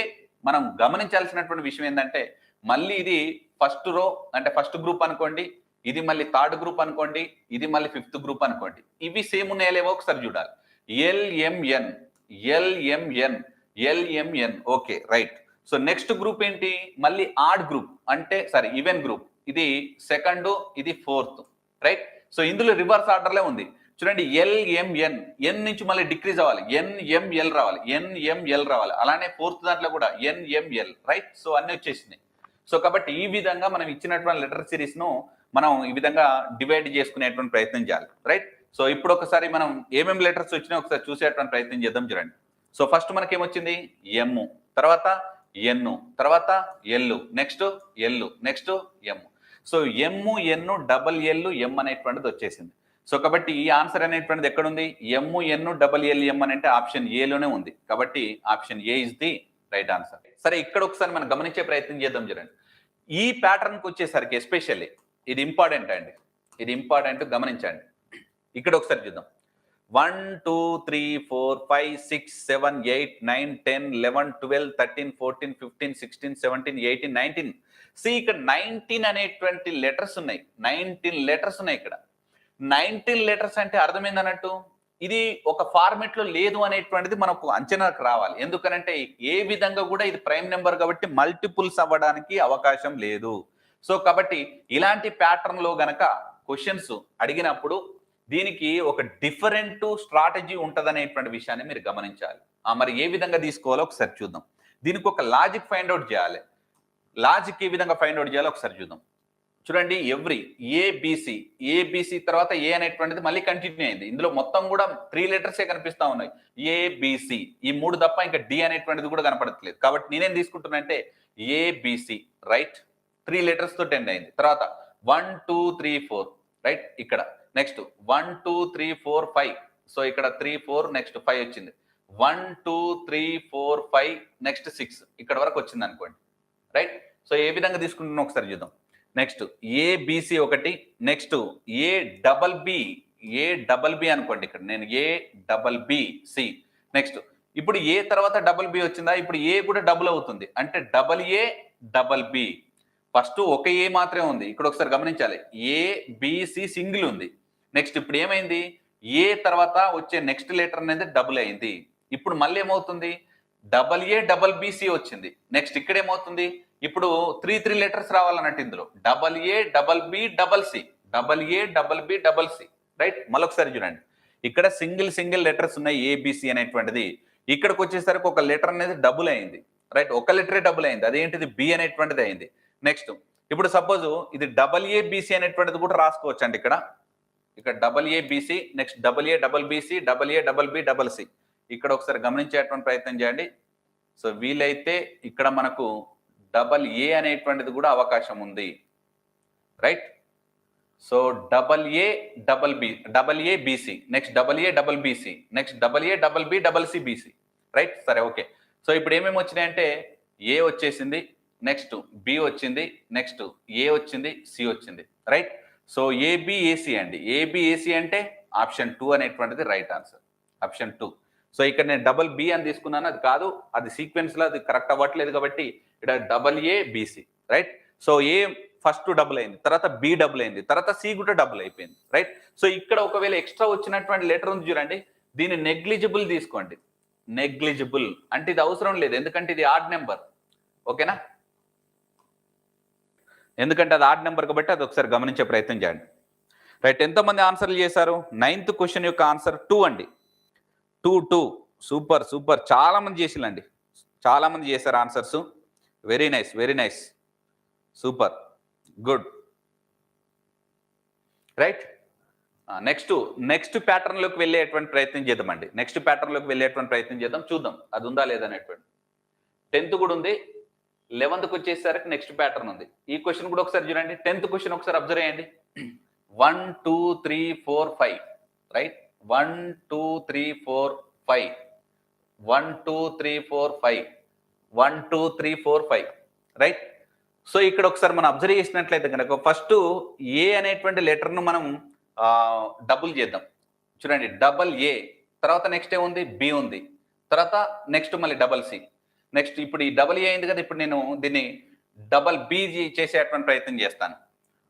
మనం గమనించాల్సినటువంటి విషయం ఏంటంటే మళ్ళీ ఇది ఫస్ట్ రో అంటే ఫస్ట్ గ్రూప్ అనుకోండి, ఇది మళ్ళీ థర్డ్ గ్రూప్ అనుకోండి, ఇది మళ్ళీ ఫిఫ్త్ గ్రూప్ అనుకోండి. ఇవి సేమ్ ఉన్నాయో లేవో ఒకసారి చూడాలి. LMN okay right. So next group ఏంటి మళ్ళీ ఆడ్ గ్రూప్ అంటే సారీ ఈవెన్ గ్రూప్. ఇది సెకండ్, ఇది ఫోర్త్ రైట్. సో ఇందులో రివర్స్ ఆర్డర్లే ఉంది చూడండి. LMN ఎన్ నుంచి మళ్ళీ డిక్రీజ్ అవ్వాలి, NML రావాలి, NML రావాలి. అలానే ఫోర్త్ దాంట్లో కూడా NML రైట్. సో అన్ని వచ్చేసినాయి. సో కాబట్టి ఈ విధంగా మనం ఇచ్చినటువంటి లెటర్ సిరీస్ ను మనం ఈ విధంగా డివైడ్ చేసుకునేటువంటి ప్రయత్నం చేయాలి, రైట్? సో ఇప్పుడు ఒకసారి మనం ఏమేమి లెటర్స్ వచ్చినా ఒకసారి చూసేటువంటి ప్రయత్నం చేద్దాం. చూడండి. సో ఫస్ట్ మనకి ఏమొచ్చింది? ఎమ్, తర్వాత ఎన్, తర్వాత ఎల్, నెక్స్ట్ ఎల్, నెక్స్ట్ ఎమ్. సో ఎమ్, ఎన్, డబల్ ఎల్, ఎం అనేటువంటిది వచ్చేసింది. సో కాబట్టి ఈ ఆన్సర్ అనేటువంటిది ఎక్కడుంది? ఎమ్, ఎన్, డబల్ ఎల్, ఎం అని అంటే ఆప్షన్ ఏలోనే ఉంది. కాబట్టి option A is the right answer. సరే, ఇక్కడ ఒకసారి మనం గమనించే ప్రయత్నం చేద్దాం. చూడండి, ఈ ప్యాటర్న్కి వచ్చేసరికి ఎస్పెషల్లీ ఇది ఇంపార్టెంట్ అండి, ఇది ఇంపార్టెంట్, గమనించండి. ఇక్కడ ఒకసారి చూద్దాం. 1 2 3 4 5 6 7 8 9 10 11 12 13 14 15 16 17 18 19. ఇక్కడ 19 అనేటువంటి లెటర్స్ ఉన్నాయి. 19 లెటర్స్ ఉన్నాయి ఇక్కడ. 19 లెటర్స్ అంటే అర్థమైంది అన్నట్టు. ఇది ఒక ఫార్మెట్ లో లేదు అనేటువంటిది మనకు అంచనాకు రావాలి. ఎందుకనంటే ఏ విధంగా కూడా ఇది ప్రైమ్ నెంబర్ కాబట్టి మల్టిపుల్స్ అవ్వడానికి అవకాశం లేదు. సో కాబట్టి ఇలాంటి ప్యాటర్న్ లో గనక క్వశ్చన్స్ అడిగినప్పుడు దీనికి ఒక డిఫరెంట్ స్ట్రాటజీ ఉంటదనేటువంటి విషయాన్ని మీరు గమనించాలి. మరి ఏ విధంగా తీసుకోవాలో ఒకసారి చూద్దాం. దీనికి ఒక లాజిక్ ఫైండ్ అవుట్ చేయాలి. లాజిక్ ఏ విధంగా ఫైండ్ అవుట్ చేయాలో ఒకసారి చూద్దాం. చూడండి, ఎవ్రీ ఏబిసి, ఏబిసి తర్వాత ఏ అనేటువంటిది మళ్ళీ కంటిన్యూ అయింది. ఇందులో మొత్తం కూడా 3 లెటర్సే కనిపిస్తా ఉన్నాయి. ఏబిసి, ఈ 3 తప్ప ఇంకా డి అనేటువంటిది కూడా కనపడట్లేదు. కాబట్టి నేనేం తీసుకుంటున్నా అంటే ఏబిసి, రైట్, 3 లెటర్స్ తో ఎండ్ అయింది. తర్వాత 1 2 3 4, రైట్, ఇక్కడ నెక్స్ట్ 1 2 3 4 5. సో ఇక్కడ 3 4 నెక్స్ట్ 5 వచ్చింది. 1 2 3 4 5 నెక్స్ట్ 6 ఇక్కడ వరకు వచ్చింది అనుకోండి, రైట్. సో ఏ విధంగా తీసుకుంటున్నా ఒకసారి చూద్దాం. నెక్స్ట్ ఏబిసి ఒకటి, నెక్స్ట్ ఏ డబల్ బి అనుకోండి. ఇక్కడ నేను ఏ డబల్ బి సి. నెక్స్ట్ ఇప్పుడు ఏ తర్వాత డబల్ బి వచ్చిందా? ఇప్పుడు ఏ కూడా డబుల్ అవుతుంది అంటే double A double B. First ఒక ఏ మాత్రమే ఉంది. ఇక్కడ ఒకసారి గమనించాలి, ఏ బిసి సింగిల్ ఉంది. నెక్స్ట్ ఇప్పుడు ఏమైంది? ఏ తర్వాత వచ్చే నెక్స్ట్ లెటర్ అనేది డబుల్ అయింది. ఇప్పుడు మళ్ళీ ఏమవుతుంది? డబల్ ఏ డబల్ బిసి వచ్చింది. నెక్స్ట్ ఇక్కడ ఏమవుతుంది? ఇప్పుడు 3 లెటర్స్ రావాలన్నట్టు ఇందులో. Double A double B double C, double A double B double C, right. మళ్ళొకసారి చూడండి, ఇక్కడ సింగిల్ లెటర్స్ ఉన్నాయి ఏబిసి అనేటువంటిది. ఇక్కడికి వచ్చేసరికి ఒక లెటర్ అనేది డబుల్ అయింది, రైట్. ఒక లెటరే డబుల్ అయింది, అదేంటిది? బి అనేటువంటిది అయింది. నెక్స్ట్ ఇప్పుడు సపోజ్ ఇది డబల్ ఏ బిసి అనేటువంటిది కూడా రాసుకోవచ్చు అండి. ఇక్కడ double A B C, next double A double B C, double A double B double C. ఇక్కడ ఒకసారి గమనించేటువంటి ప్రయత్నం చేయండి. సో వీలైతే ఇక్కడ మనకు డబల్ ఏ అనేటువంటిది కూడా అవకాశం ఉంది, right. So double A double B, double A B C, next double A double B C, next double A double B double C B C, right. సరే, ఓకే. సో ఇప్పుడు ఏమేమి వచ్చినాయంటే ఏ వచ్చేసింది, నెక్స్ట్ బి వచ్చింది, నెక్స్ట్ ఏ వచ్చింది, సి వచ్చింది, రైట్. సో ఏబిఏసి అండి. ఏబిఏసి అంటే ఆప్షన్ 2 అనేటువంటిది రైట్ ఆన్సర్, ఆప్షన్ 2. సో ఇక్కడ నేను డబల్ బి అని తీసుకున్నాను, అది కాదు, అది సీక్వెన్స్ లో అది కరెక్ట్ అవ్వట్లేదు కాబట్టి ఇక్కడ double A B C, right. So A first double అయింది, తర్వాత బి డబుల్ అయింది, తర్వాత సి కూడా డబుల్ అయిపోయింది, రైట్. సో ఇక్కడ ఒకవేళ ఎక్స్ట్రా వచ్చినటువంటి లెటర్ ఉంది చూడండి, దీన్ని నెగ్లిజిబుల్ తీసుకోండి. నెగ్లిజిబుల్ అంటే ఇది అవసరం లేదు, ఎందుకంటే ఇది ఆడ్ నెంబర్, ఓకేనా. ఎందుకంటే అది ఆడ్ నెంబర్ కాబట్టి అది ఒకసారి గమనించే ప్రయత్నం చేయండి, రైట్. ఎంతమంది ఆన్సర్లు చేశారు? 9th క్వశ్చన్ యొక్క ఆన్సర్ 2 అండి. 2 సూపర్ సూపర్, చాలా మంది చేసిల్లండి, చాలా మంది చేశారు answers. Very nice, very nice, super, good, right. Next pattern లోకి వెళ్ళేటువంటి ప్రయత్నం చేద్దామండి. నెక్స్ట్ ప్యాటర్న్ లోకి వెళ్ళేటువంటి ప్రయత్నం చేద్దాం, చూద్దాం అది ఉందా లేదనేటువంటి. 10th కూడా ఉంది, 11th వచ్చేసరికి నెక్స్ట్ ప్యాటర్న్ ఉంది. ఈ క్వశ్చన్ కూడా ఒకసారి చూడండి. 10th క్వశ్చన్ ఒకసారి అబ్జర్వ్ చేయండి. 1 2 3 4 5, రైట్. 1 2 3 4 5, 1 2 3 4 5, 1 2 3 4 5, రైట్. సో ఇక్కడ ఒకసారి మనం అబ్జర్వ్ చేసినట్లయితే కనుక ఫస్ట్ ఏ అనేటువంటి లెటర్ను మనం డబుల్ చేద్దాం. చూడండి, డబల్ ఏ తర్వాత నెక్స్ట్ ఏముంది? బి ఉంది, తర్వాత నెక్స్ట్ మళ్ళీ డబల్ సి, నెక్స్ట్ ఇప్పుడు ఈ డబల్ ఏ అయింది కదా, ఇప్పుడు నేను దీన్ని డబల్ బి చేసేటువంటి ప్రయత్నం చేస్తాను.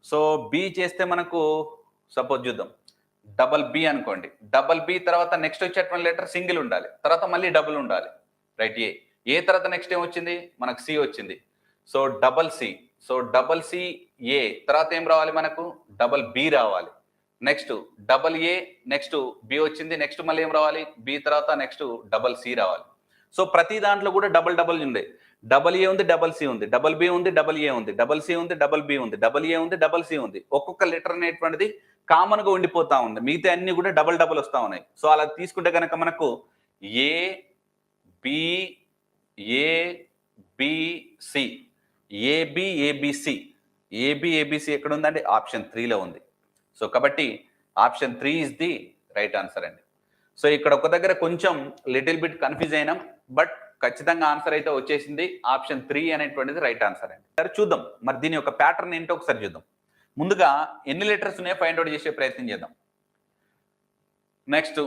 సో బి చేస్తే మనకు సపోజ్ చూద్దాం, డబల్ బి అనుకోండి. డబల్ బి తర్వాత నెక్స్ట్ వచ్చేటువంటి లెటర్ సింగిల్ ఉండాలి, తర్వాత మళ్ళీ డబుల్ ఉండాలి, రైట్. ఏ తర్వాత నెక్స్ట్ ఏం వచ్చింది? మనకు సి వచ్చింది. So double C, so double C A తర్వాత ఏం రావాలి? మనకు డబల్ బి రావాలి. Next double A, next B వచ్చింది, నెక్స్ట్ మళ్ళీ ఏం రావాలి? బి తర్వాత నెక్స్ట్ డబల్ సి రావాలి. సో ప్రతి దాంట్లో కూడా డబల్ ఉండే. డబల్ ఏ ఉంది, డబల్ సి ఉంది, డబల్ బి ఉంది, డబల్ ఏ ఉంది, డబల్ సి ఉంది, డబల్ బి ఉంది, డబల్ ఏ ఉంది, డబల్ సి ఉంది. ఒక్కొక్క లెటర్ అనేటువంటిది కామన్ గా ఉండిపోతా ఉంది, మిగతా అన్ని కూడా డబల్ డబల్ వస్తా ఉన్నాయి. సో అలా తీసుకుంటే కనుక మనకు A B A B C, A B A B C, A B A B C ఎక్కడ ఉందండి? ఆప్షన్ 3లో ఉంది. సో కాబట్టి option 3 is the right answer అండి. సో ఇక్కడ ఒక దగ్గర కొంచెం లిటిల్ బిట్ కన్ఫ్యూజ్ అయినాం, బట్ ఖచ్చితంగా ఆన్సర్ అయితే వచ్చేసింది. ఆప్షన్ 3 అనేటువంటిది రైట్ ఆన్సర్ అండి. సరే చూద్దాం మరి దీని యొక్క ప్యాటర్న్ ఏంటో ఒకసారి చూద్దాం. ముందుగా ఎన్ని లెటర్స్ ఉన్నాయో ఫైండ్ అవుట్ చేసే ప్రయత్నం చేద్దాం. నెక్స్ట్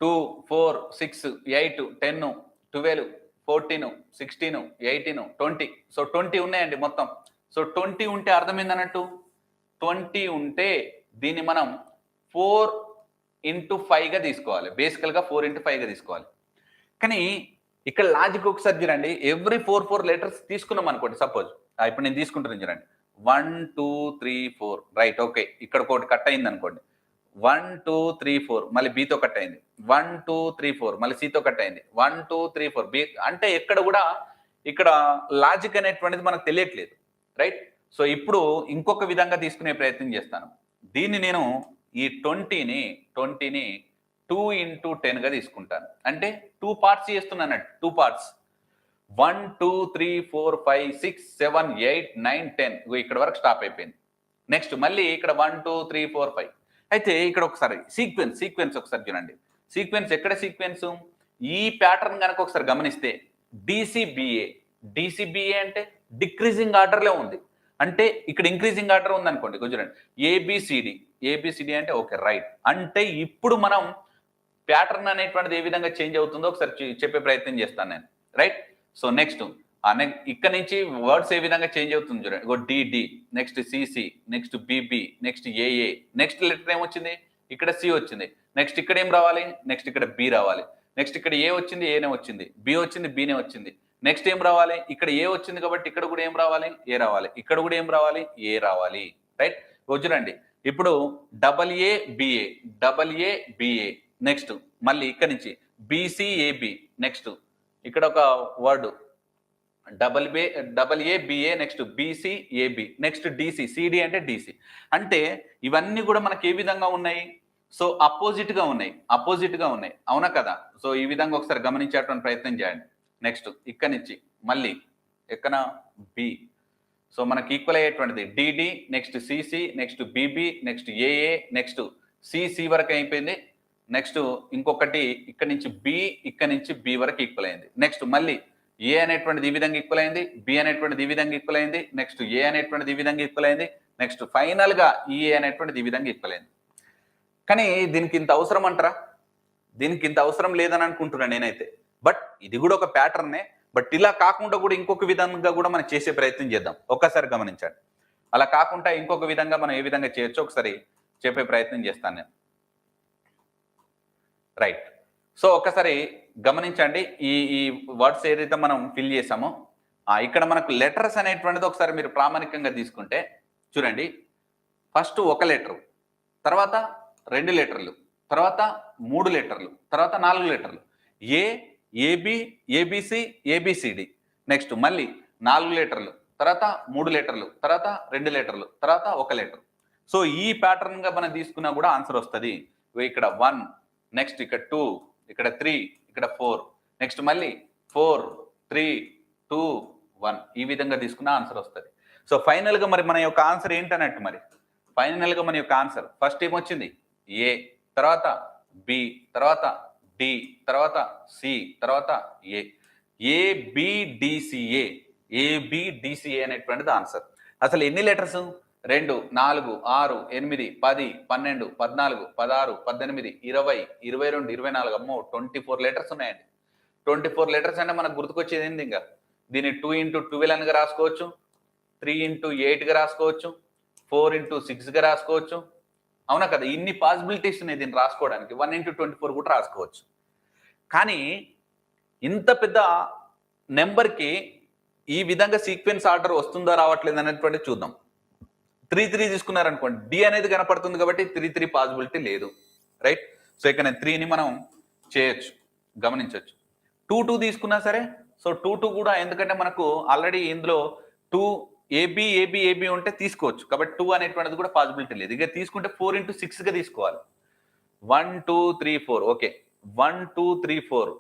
2, 4, 6, 8, 10, 12, 14, 16, 18, 20. సో 20 ఉన్నాయండి మొత్తం. సో 20 ఉంటే అర్థం ఏందన్నట్టు, 20 ఉంటే దీన్ని మనం 4 into 5 గా తీసుకోవాలి. బేసికల్గా 4 into 5 గా తీసుకోవాలి. కానీ ఇక్కడ లాజిక్ ఒకసారి చూడండి. ఎవ్రీ 4 లెటర్స్ తీసుకున్నాం అనుకోండి. సపోజ్ ఇప్పుడు నేను తీసుకుంటాను చూడండి. 1, 2, 3, 4 రైట్. ఓకే, ఇక్కడ ఒకటి కట్ అయింది అనుకోండి. 1, 2, 3, 4 మళ్ళీ బితో కట్ అయింది. 1, 2, 3, 4 మళ్ళీ సితో కట్ అయింది. 1, 2, 3, 4 బి. అంటే ఎక్కడ కూడా ఇక్కడ లాజిక్ అనేటువంటిది మనకు తెలియట్లేదు, రైట్. సో ఇప్పుడు ఇంకొక విధంగా తీసుకునే ప్రయత్నం చేస్తాను. దీన్ని నేను ఈ 20ని 2 into 10 గా తీసుకుంటాను. అంటే 2 parts చేస్తున్నాను. 2 parts 1, 2, 3, 4, 5, 6, 7, 8, 9, 10 ఇక్కడ వరకు స్టాప్ అయిపోయింది. నెక్స్ట్ మళ్ళీ ఇక్కడ 1, 2, 3, 4, 5. అయితే ఇక్కడ ఒకసారి సీక్వెన్స్ ఒకసారి చూడండి. సీక్వెన్స్ ఎక్కడ సీక్వెన్స్? ఈ ప్యాటర్న్ కనుక ఒకసారి గమనిస్తే డిసిబిఏ అంటే డిక్రీజింగ్ ఆర్డర్లో ఉంది. అంటే ఇక్కడ ఇంక్రీజింగ్ ఆర్డర్ ఉంది అనుకోండి. చూడండి ఏబిసిడి అంటే ఓకే రైట్. అంటే ఇప్పుడు మనం ప్యాటర్న్ అనేటువంటిది ఏ విధంగా చేంజ్ అవుతుందో ఒకసారి చెప్పే ప్రయత్నం చేస్తాను నేను, రైట్. సో నెక్స్ట్ ఇక్కడ నుంచి వర్డ్స్ ఏ విధంగా చేంజ్ అవుతుంది చూడండి. DD, next C C, next B B, next A A, next letter ఏమొచ్చింది? ఇక్కడ సి వచ్చింది. నెక్స్ట్ ఇక్కడ ఏం రావాలి? నెక్స్ట్ ఇక్కడ బి రావాలి. నెక్స్ట్ ఇక్కడ ఏ వచ్చింది? ఏనే వచ్చింది. బి వచ్చింది, బినే వచ్చింది. నెక్స్ట్ ఏం రావాలి? ఇక్కడ ఏ వచ్చింది కాబట్టి ఇక్కడ కూడా ఏం రావాలి? ఏ రావాలి. ఇక్కడ కూడా ఏం రావాలి? ఏ రావాలి, రైట్. చూడండి ఇప్పుడు డబల్ ఏ బిఏ, నెక్స్ట్ మళ్ళీ ఇక్కడ నుంచి బిసిఏబి, నెక్స్ట్ ఇక్కడ ఒక word double A B A, next B C A B, next D C, C D అంటే డిసి. అంటే ఇవన్నీ కూడా మనకి ఏ విధంగా ఉన్నాయి? సో అపోజిట్ గా ఉన్నాయి, అవునా కదా? సో ఈ విధంగా ఒకసారి గమనించేటువంటి ప్రయత్నం చేయండి. నెక్స్ట్ ఇక్కడ నుంచి మళ్ళీ ఎక్కడ బి. సో మనకి ఈక్వల్ అయ్యేటువంటిది D D, next C C, next B B, next A A, next C C వరకు అయిపోయింది. నెక్స్ట్ ఇంకొకటి ఇక్కడ నుంచి బి, ఇక్కడ నుంచి బి వరకు ఈక్వల్ అయింది. నెక్స్ట్ మళ్ళీ ఏ అనేటువంటిది ఈ విధంగా ఈక్వల్ అయింది, బి అనేటువంటిది ఈ విధంగా ఈక్వల్ అయింది, నెక్స్ట్ ఏ అనేటువంటిది ఈ విధంగా ఈక్వల్ అయింది, నెక్స్ట్ ఫైనల్ గా ఈఏ అనేటువంటిది ఈ విధంగా ఈక్వల్ అయింది. కానీ దీనికి ఇంత అవసరం అంటారా? దీనికి ఇంత అవసరం లేదని అనుకుంటున్నాను నేనైతే. బట్ ఇది కూడా ఒక ప్యాటర్నే. బట్ ఇలా కాకుండా కూడా ఇంకొక విధంగా కూడా మనం చేసే ప్రయత్నం చేద్దాం. ఒక్కసారి గమనించండి. అలా కాకుండా ఇంకొక విధంగా మనం ఏ విధంగా చేయొచ్చో ఒకసారి చెప్పే ప్రయత్నం చేస్తాను నేను, రైట్. సో ఒక్కసారి గమనించండి. ఈ వర్డ్స్ ఏదైతే మనం ఫిల్ చేసామో ఇక్కడ మనకు లెటర్స్ అనేటువంటిది ఒకసారి మీరు ప్రామాణికంగా తీసుకుంటే చూడండి. ఫస్ట్ ఒక లెటరు, తర్వాత 2 లెటర్లు, తర్వాత 3 లెటర్లు, తర్వాత 4 లెటర్లు. ఏబి, ఏబిసి, ఏబిసిడి, నెక్స్ట్ మళ్ళీ 4 లెటర్లు, తర్వాత 3 లెటర్లు, తర్వాత 2 లెటర్లు, తర్వాత 1 లెటర్. సో ఈ ప్యాటర్న్ గా మనం తీసుకున్నా కూడా ఆన్సర్ వస్తుంది. ఇక్కడ 1, నెక్స్ట్ ఇక్కడ 2, ఇక్కడ 3, ఇక్కడ 4, నెక్స్ట్ మళ్ళీ 4, 3, 2, 1 ఈ విధంగా తీసుకున్న ఆన్సర్ వస్తుంది. సో ఫైనల్ గా మరి మన యొక్క ఆన్సర్ ఏంటన్నట్టు, మరి ఫైనల్ గా మన యొక్క ఆన్సర్ ఫస్ట్ ఏమొచ్చింది? ఏ, తర్వాత బి, తర్వాత డి, తర్వాత సి, తర్వాత ఏ. ఏబిడిసిఏ అనేటువంటిది ఆన్సర్. అసలు ఎన్ని లెటర్స్? 2, 4, 6, 8, 10, 12, 14, 16, 18, 20, 22, 24 అమ్మో 24 లెటర్స్ ఉన్నాయండి. 24 లెటర్స్ అంటే మనకు గుర్తుకొచ్చేది ఏంది? ఇంకా దీన్ని 2 into 12 అని రాసుకోవచ్చు, 3 into 8 గా రాసుకోవచ్చు, 4 into 6 గా రాసుకోవచ్చు, అవునా కదా? ఇన్ని పాసిబిలిటీస్ ఉన్నాయి దీన్ని రాసుకోవడానికి. 1 into 24 కూడా రాసుకోవచ్చు. కానీ ఇంత పెద్ద నెంబర్కి ఈ విధంగా సీక్వెన్స్ ఆర్డర్ వస్తుందా రావట్లేదు అనేటువంటి చూద్దాం. 3 తీసుకున్నారనుకోండి, డి అనేది కనపడుతుంది కాబట్టి 3 పాసిబిలిటీ లేదు, రైట్. సో ఇక్కడ 3ని మనం చేయొచ్చు, గమనించవచ్చు. 2 తీసుకున్నా సరే సో 2 కూడా ఎందుకంటే మనకు ఆల్రెడీ ఇందులో 2 ఏబి ఏబి ఏబి ఉంటే తీసుకోవచ్చు, కాబట్టి 2 అనేటువంటిది కూడా పాసిబిలిటీ లేదు. ఇక తీసుకుంటే 4 into 6గా తీసుకోవాలి. 1 2 3 4 ఓకే 1 2 3 4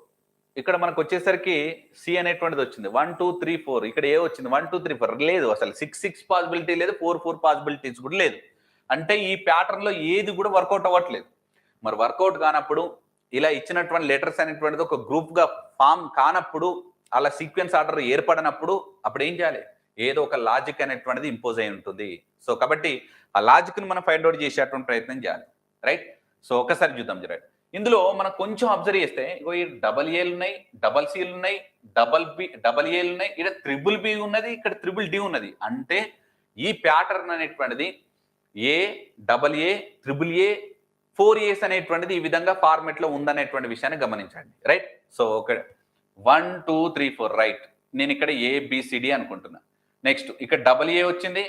ఇక్కడ మనకు వచ్చేసరికి సి అనేటువంటిది వచ్చింది. 1 2 3 4 ఇక్కడ ఏ వచ్చింది 1 2 3 4 లేదు, అసలు 6 6 పాసిబిలిటీ లేదు, 4 4 పాసిబిలిటీస్ కూడా లేదు. అంటే ఈ ప్యాటర్న్ లో ఏది కూడా వర్కౌట్ అవ్వట్లేదు. మరి వర్కౌట్ కానప్పుడు ఇలా ఇచ్చినటువంటి లెటర్స్ అనేటువంటిది ఒక గ్రూప్ గా ఫామ్ కానప్పుడు, అలా సీక్వెన్స్ ఆర్డర్ ఏర్పడినప్పుడు అప్పుడు ఏం చేయాలి, ఏదో ఒక లాజిక్ అనేటువంటిది ఇంపోజ్ అయి ఉంటుంది. సో కాబట్టి ఆ లాజిక్ ని మనం ఫైండ్ అవుట్ చేసేటువంటి ప్రయత్నం చేయాలి. రైట్. సో ఒకసారి చూద్దాం జర. ఇందులో మనం కొంచెం అబ్జర్వ్ చేస్తే ఈ డబల్ ఏలు ఉన్నాయి, డబల్ సీలు ఉన్నాయి, డబల్ ఏలు ఉన్నాయి, ఇక్కడ త్రిబుల్ బి ఉన్నది, ఇక్కడ త్రిబుల్ డి ఉన్నది. అంటే ఈ ప్యాటర్న్ అనేటువంటిది ఏ double A triple A 4 A's అనేటువంటిది ఈ విధంగా ఫార్మెట్ లో ఉందనేటువంటి విషయాన్ని గమనించండి. రైట్. సో ఒక 1 2 3 4 రైట్. నేను ఇక్కడ ఏబిసిడి అనుకుంటున్నా. నెక్స్ట్ ఇక్కడ డబల్ ఏ వచ్చింది,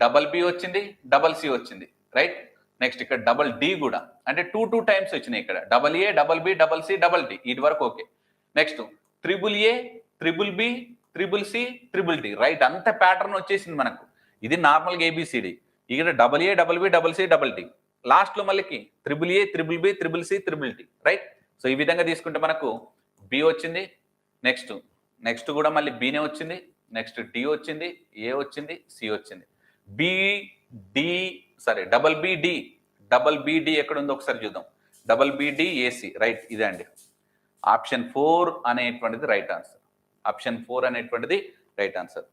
డబల్ బి వచ్చింది, డబల్ సి వచ్చింది. రైట్. నెక్స్ట్ ఇక్కడ డబల్ డి కూడా, అంటే 2 టైమ్స్ వచ్చినాయి ఇక్కడ. Double A double B double C double D, ఇది వరకు okay. Next triple A triple B triple C triple D. Right. అంత ప్యాటర్న్ వచ్చేసింది మనకు. ఇది నార్మల్గా ఏబిసిడి. ఇక్కడ double A double B double C double D, last లో మళ్ళీ triple A triple B triple C triple D. Right. So ఈ విధంగా తీసుకుంటే మనకు బి వచ్చింది, నెక్స్ట్ కూడా మళ్ళీ బినే వచ్చింది, నెక్స్ట్ డి వచ్చింది, ఏ వచ్చింది, సి వచ్చింది. బి డి సరే డబల్ బి డి ఎక్కడ ఉందో ఒకసారి చూద్దాం. డబల్ బి డి ఏసి. రైట్. ఇదే అండి ఆప్షన్ 4 అనేటువంటిది రైట్ ఆన్సర్. ఆప్షన్ 4 అనేటువంటిది రైట్ ఆన్సర్.